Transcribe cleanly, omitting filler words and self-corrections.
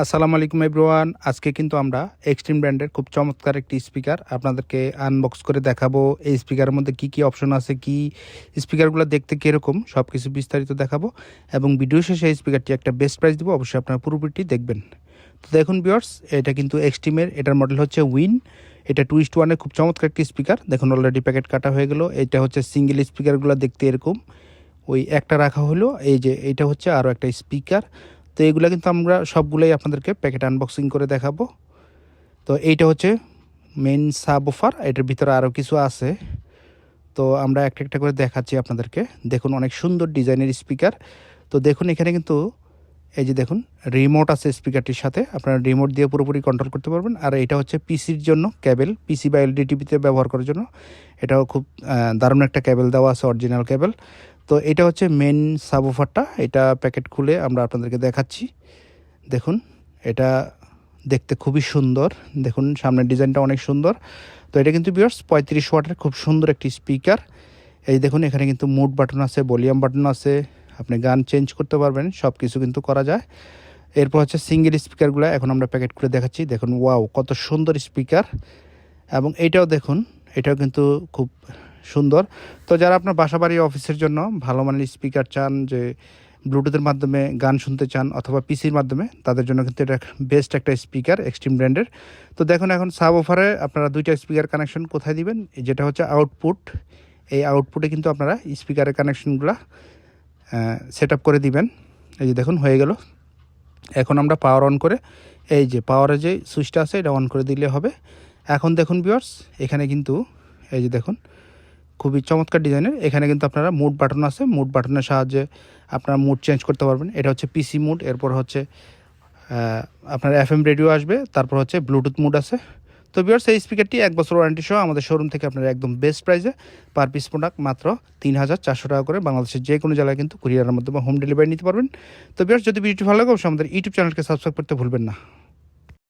আসসালামু আলাইকুম এভরিওয়ান। আজকে কিন্তু আমরা এক্সট্রিম ব্র্যান্ডের খুব চমৎকার একটি স্পিকার আপনাদেরকে আনবক্স করে দেখাবো। এই স্পিকারের মধ্যে কি কি অপশন আছে, কি স্পিকারগুলো দেখতে কীরকম, সব কিছু বিস্তারিত দেখাবো এবং ভিডিও শেষে এই স্পিকারটি একটা বেস্ট প্রাইস দেবো। অবশ্যই আপনারা পুরোপুরিটি দেখবেন। তো দেখুন ভিউয়ার্স, এটা কিন্তু এক্সট্রিমের, এটার মডেল হচ্ছে উইন। এটা 2:1 খুব চমৎকার একটি স্পিকার। দেখুন অলরেডি প্যাকেট কাটা হয়ে গেল। এটা হচ্ছে সিঙ্গেল স্পিকারগুলো দেখতে এরকম, ওই একটা রাখা হলো। এই যে এটা হচ্ছে আরও একটা স্পিকার। তো এইগুলো কিন্তু আমরা সবগুলোই আপনাদেরকে প্যাকেট আনবক্সিং করে দেখাবো। তো এইটা হচ্ছে মেইন সাব অফার, এটার ভিতরে আরও কিছু আছে। তো আমরা একটা একটা করে দেখাচ্ছি আপনাদেরকে। দেখুন অনেক সুন্দর ডিজাইনের স্পিকার। তো দেখুন এখানে কিন্তু এই যে দেখুন রিমোট আছে স্পিকারটির সাথে, আপনারা রিমোট দিয়ে পুরোপুরি কন্ট্রোল করতে পারবেন। আর এটা হচ্ছে পিসির জন্য ক্যাবেল, পিসি বা এলডি টিভিতে ব্যবহার করার জন্য এটাও খুব দারুণ একটা ক্যাবেল দেওয়া আছে, অরিজিনাল ক্যাবেল। তো এটা হচ্ছে মেন সাবওুফারটা, এটা প্যাকেট খুলে আমরা আপনাদেরকে দেখাচ্ছি। দেখুন এটা দেখতে খুবই সুন্দর, দেখুন সামনের ডিজাইনটা অনেক সুন্দর। তো এটা কিন্তু ভিউয়ার্স 35 ওয়াটের খুব সুন্দর একটি স্পিকার। এই দেখুন এখানে কিন্তু মুড বাটন আছে, ভলিউম বাটন আছে, আপনি গান চেঞ্জ করতে পারবেন, সব কিছু কিন্তু করা যায়। এরপর হচ্ছে সিঙ্গেল স্পিকারগুলো এখন আমরা প্যাকেট খুলে দেখাচ্ছি। দেখুন ওয়াও, কত সুন্দর স্পিকার। এবং এইটাও দেখুন, এটাও কিন্তু খুব সুন্দর। তো যারা আপনার বাসাবাড়ি অফিসের জন্য ভালো মানের স্পিকার চান, যে ব্লুটুথের মাধ্যমে গান শুনতে চান অথবা পিসির মাধ্যমে, তাদের জন্য কিন্তু এটা বেস্ট একটা স্পিকার এক্সট্রিম ব্র্যান্ডের। তো দেখুন এখন সাব অফারে আপনারা দুইটা স্পিকার কানেকশন কোথায় দিবেন, যেটা হচ্ছে আউটপুট। এই আউটপুটে কিন্তু আপনারা স্পিকারের কানেকশনগুলো সেট আপ করে দিবেন। এই যে দেখুন হয়ে গেল। এখন আমরা পাওয়ার অন করে, এই যে পাওয়ারের যে সুইচটা আছে এটা অন করে দিলে হবে। এখন দেখুন ভিউয়ার্স, এখানে কিন্তু এই যে দেখুন খুবই চমৎকার ডিজাইনের। এখানে কিন্তু আপনারা মুড বাটন আছে, মুড বাটনের সাহায্যে আপনারা মুড চেঞ্জ করতে পারবেন। এটা হচ্ছে পিসি মুড, এরপর হচ্ছে আপনার এফএম রেডিও আসবে, তারপর হচ্ছে ব্লুটুথ মুড আছে। তো ভিউয়ার্স, এই স্পিকারটি 1 বছর ওয়ারেন্টি সহ আমাদের শোরুম থেকে আপনারা একদম বেস্ট প্রাইসে পার পিস প্রোডাক্ট মাত্র 3400 টাকা করে বাংলাদেশের যে কোনো জেলায় কিন্তু কুরিয়ারের মাধ্যমে হোম ডেলিভারি নিতে পারবেন। তো ভিউয়ার্স, যদি ভিডিওটি ভালো লাগে অবশ্যই আমাদের ইউটিউব চ্যানেলকে সাবস্ক্রাইব করতে ভুলবেন না।